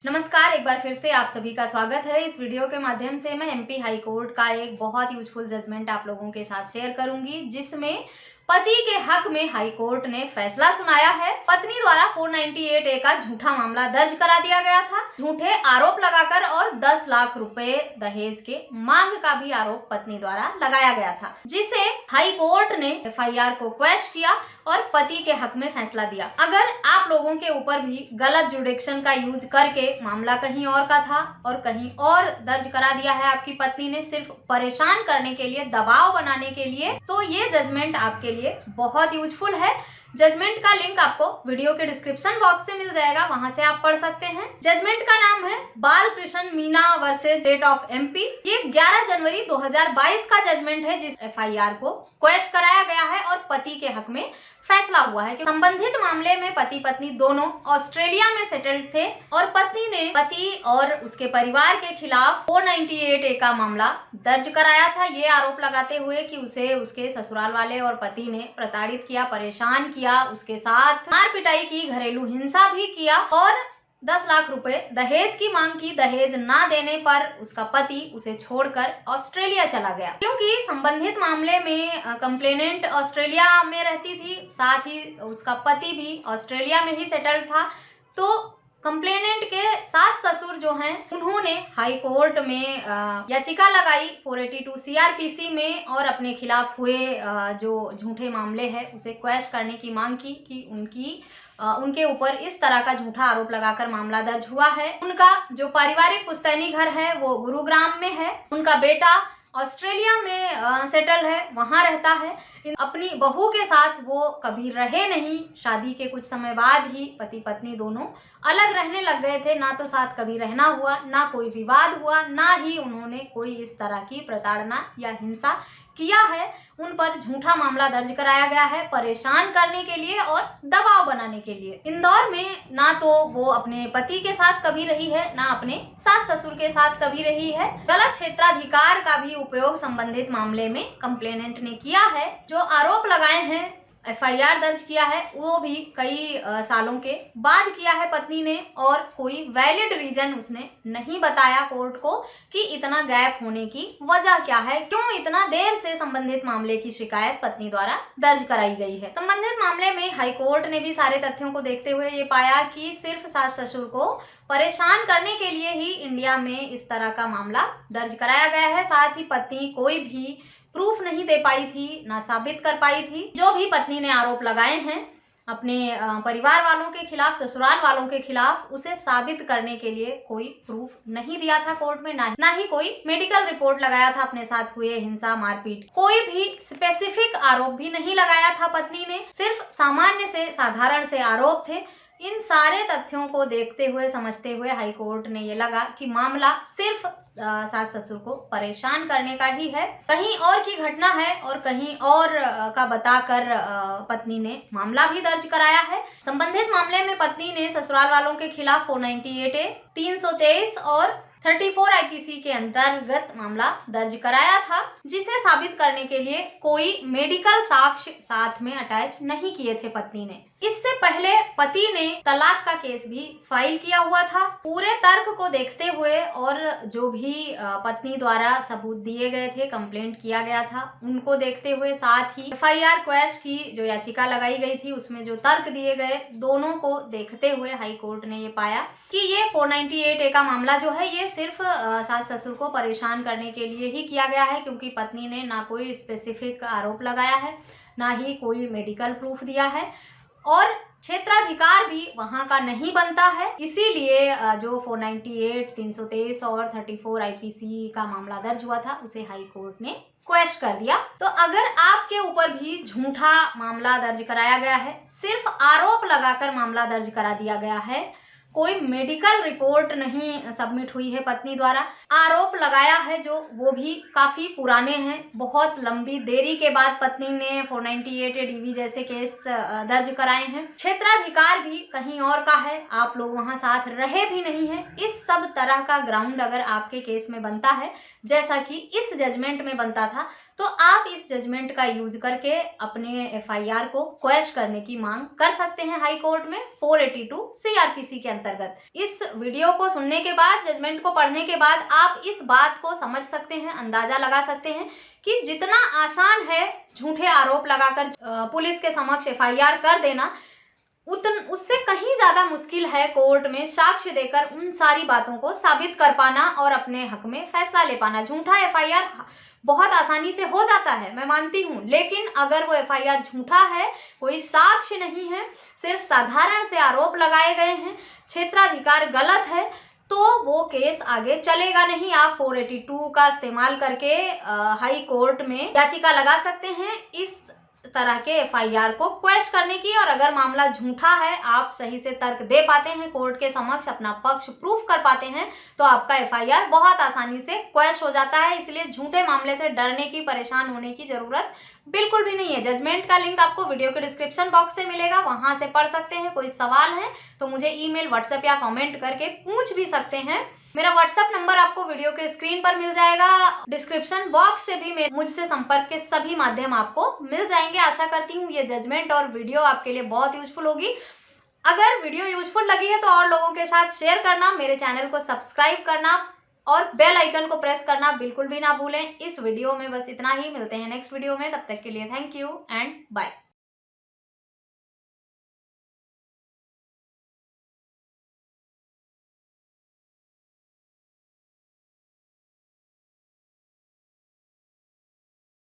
नमस्कार, एक बार फिर से आप सभी का स्वागत है। इस वीडियो के माध्यम से मैं एमपी हाई कोर्ट का एक बहुत यूजफुल जजमेंट आप लोगों के साथ शेयर करूंगी, जिसमें पति के हक में हाई कोर्ट ने फैसला सुनाया है। पत्नी द्वारा 498A का झूठा मामला दर्ज करा दिया गया था। झूठे आरोप लगाकर और 10 लाख रुपए दहेज के मांग का भी आरोप पत्नी द्वारा लगाया गया था, जिसे हाई कोर्ट ने एफआईआर को क्वैश किया और पति के हक में फैसला दिया। अगर आप लोगों के ऊपर भी गलत जुडिक्शन का यूज करके मामला कहीं और का था और कहीं और दर्ज करा दिया है आपकी पत्नी ने, सिर्फ परेशान करने के लिए, दबाव बनाने के लिए, तो ये जजमेंट आपके लिए बहुत यूजफुल है। जजमेंट का लिंक आपको वीडियो के डिस्क्रिप्शन बॉक्स से मिल जाएगा, वहां से आप पढ़ सकते हैं। जजमेंट का नाम है Balkrishna Meena versus state of MP. ये 11 जनवरी 2022 का जजमेंट है, जिस एफआईआर को क्वैश कराया गया है और पति के हक में फैसला हुआ है कि संबंधित मामले में पति पत्नी दोनों ऑस्ट्रेलिया में सेटल्ड थे और पत्नी ने पति और उसके परिवार के खिलाफ 498A का मामला दर्ज कराया था, ये आरोप लगाते हुए कि उसे उसके ससुराल वाले और पति ने प्रताड़ित किया, परेशान किया, उसके साथ मार पिटाई की, घरेलू हिंसा भी किया और 10 लाख रुपए दहेज की मांग की। दहेज ना देने पर उसका पति उसे छोड़कर ऑस्ट्रेलिया चला गया। क्योंकि संबंधित मामले में कंप्लेनेंट ऑस्ट्रेलिया में रहती थी, साथ ही उसका पति भी ऑस्ट्रेलिया में ही सेटल्ड था, तो कंप्लेनेंट के सास ससुर जो हैं उन्होंने हाई कोर्ट में याचिका लगाई 482 सीआरपीसी में और अपने खिलाफ हुए जो झूठे मामले हैं उसे क्वैश करने की मांग की कि उनके ऊपर इस तरह का झूठा आरोप लगाकर मामला दर्ज हुआ है। उनका जो पारिवारिक पुश्तैनी घर है वो गुरुग्राम में है, उनका बेटा ऑस्ट्रेलिया में सेटल है, वहां रहता है। अपनी बहू के साथ वो कभी रहे नहीं, शादी के कुछ समय बाद ही पति पत्नी दोनों अलग रहने लग गए थे। ना तो साथ कभी रहना हुआ, ना कोई विवाद हुआ, ना ही उन्होंने कोई इस तरह की प्रताड़ना या हिंसा किया है। उन पर झूठा मामला दर्ज कराया गया है परेशान करने के लिए और दबाव बनाने के लिए। इंदौर में ना तो वो अपने पति के साथ कभी रही है, ना अपने सास ससुर के साथ कभी रही है। गलत क्षेत्राधिकार का भी उपयोग संबंधित मामले में कंप्लेनेंट ने किया है। जो आरोप लगाए हैं, एफआईआर दर्ज किया है, वो भी कई सालों के बाद किया है पत्नी ने और कोई वैलिड रीजन उसने नहीं बताया कोर्ट को कि इतना गैप होने की वजह क्या है, क्यों इतना देर से संबंधित मामले की शिकायत पत्नी द्वारा दर्ज कराई गई है। संबंधित मामले में हाई कोर्ट ने भी सारे तथ्यों को देखते हुए ये पाया कि सिर्फ सास ससुर को परेशान करने के लिए ही इंडिया में इस तरह का मामला दर्ज कराया गया है। साथ ही पत्नी कोई भी प्रूफ नहीं दे पाई थी, ना साबित कर पाई थी। जो भी पत्नी ने आरोप लगाए हैं अपने परिवार वालों के खिलाफ, ससुराल वालों के खिलाफ, उसे साबित करने के लिए कोई प्रूफ नहीं दिया था कोर्ट में, ना ही कोई मेडिकल रिपोर्ट लगाया था अपने साथ हुए हिंसा मारपीट। कोई भी स्पेसिफिक आरोप भी नहीं लगाया था पत्नी ने, सिर्फ सामान्य से साधारण से आरोप थे। इन सारे तथ्यों को देखते हुए, समझते हुए हाई कोर्ट ने ये लगा कि मामला सिर्फ सास ससुर को परेशान करने का ही है, कहीं और की घटना है और कहीं और का बताकर पत्नी ने मामला भी दर्ज कराया है। संबंधित मामले में पत्नी ने ससुराल वालों के खिलाफ 498A, 323 और 34 आईपीसी के अंतर्गत मामला दर्ज कराया था, जिसे साबित करने के लिए कोई मेडिकल साक्ष्य साथ में अटैच नहीं किए थे पत्नी ने। इससे पहले पति ने तलाक का केस भी फाइल किया हुआ था। पूरे तर्क को देखते हुए और जो भी पत्नी द्वारा सबूत दिए गए थे, कंप्लेंट किया गया था, उनको देखते हुए, साथ ही एफआईआर क्वैश की जो याचिका लगाई गई थी उसमें जो तर्क दिए गए, दोनों को देखते हुए हाई कोर्ट ने ये पाया कि ये 498A का मामला जो है ये सिर्फ सास ससुर को परेशान करने के लिए ही किया गया है, क्योंकि पत्नी ने ना कोई स्पेसिफिक आरोप लगाया है, ना ही कोई मेडिकल प्रूफ दिया है और क्षेत्राधिकार भी वहां का नहीं बनता है। इसीलिए जो 498, 323 और 34 आईपीसी का मामला दर्ज हुआ था उसे हाई कोर्ट ने क्वैश कर दिया। तो अगर आपके ऊपर भी झूठा मामला दर्ज कराया गया है, सिर्फ आरोप लगाकर मामला दर्ज करा दिया गया है, कोई मेडिकल रिपोर्ट नहीं सबमिट हुई है पत्नी द्वारा, आरोप लगाया है जो वो भी काफी पुराने हैं, बहुत लंबी देरी के बाद पत्नी ने 498 डीवी जैसे केस दर्ज कराए हैं, क्षेत्राधिकार भी कहीं और का है, आप लोग वहां साथ रहे भी नहीं है, इस सब तरह का ग्राउंड अगर आपके केस में बनता है, जैसा कि इस जजमेंट में बनता था, तो आप इस जजमेंट का यूज करके अपने एफआईआर को क्वैश करने की मांग कर सकते हैं हाई कोर्ट में 482 सीआरपीसी के अंतर्गत। इस वीडियो को सुनने के बाद, जजमेंट को पढ़ने के बाद आप इस बात को समझ सकते हैं, अंदाजा लगा सकते हैं कि जितना आसान है झूठे आरोप लगाकर पुलिस के समक्ष एफआईआर कर देना, उससे कहीं ज्यादा मुश्किल है कोर्ट में साक्ष्य देकर उन सारी बातों को साबित कर पाना और अपने हक में फैसला ले पाना। झूठा एफआईआर बहुत आसानी से हो जाता है, मैं मानती हूँ, लेकिन अगर वो एफआईआर झूठा है, कोई साक्ष्य नहीं है, सिर्फ साधारण से आरोप लगाए गए हैं, क्षेत्राधिकार गलत है, तो वो केस आगे चलेगा नहीं। आप 482 का इस्तेमाल करके हाई कोर्ट में याचिका लगा सकते हैं इस तरह के एफआईआर को क्वैश करने की। और अगर मामला झूठा है, आप सही से तर्क दे पाते हैं, कोर्ट के समक्ष अपना पक्ष प्रूफ कर पाते हैं, तो आपका एफआईआर बहुत आसानी से क्वैश हो जाता है। इसलिए झूठे मामले से डरने की, परेशान होने की जरूरत बिल्कुल भी नहीं है। जजमेंट का लिंक आपको वीडियो के डिस्क्रिप्शन बॉक्स से मिलेगा, वहां से पढ़ सकते हैं। कोई सवाल है तो मुझे ईमेल, व्हाट्सएप या कमेंट करके पूछ भी सकते हैं। मेरा व्हाट्सएप नंबर आपको वीडियो के स्क्रीन पर मिल जाएगा, डिस्क्रिप्शन बॉक्स से भी मुझसे संपर्क के सभी माध्यम आपको मिल जाएंगे। आशा करती हूँ ये जजमेंट और वीडियो आपके लिए बहुत यूजफुल होगी। अगर वीडियो यूजफुल लगी है तो और लोगों के साथ शेयर करना, मेरे चैनल को सब्सक्राइब करना और बेल आइकन को प्रेस करना बिल्कुल भी ना भूलें। इस वीडियो में बस इतना ही, मिलते हैं नेक्स्ट वीडियो में, तब तक के लिए थैंक यू एंड बाय।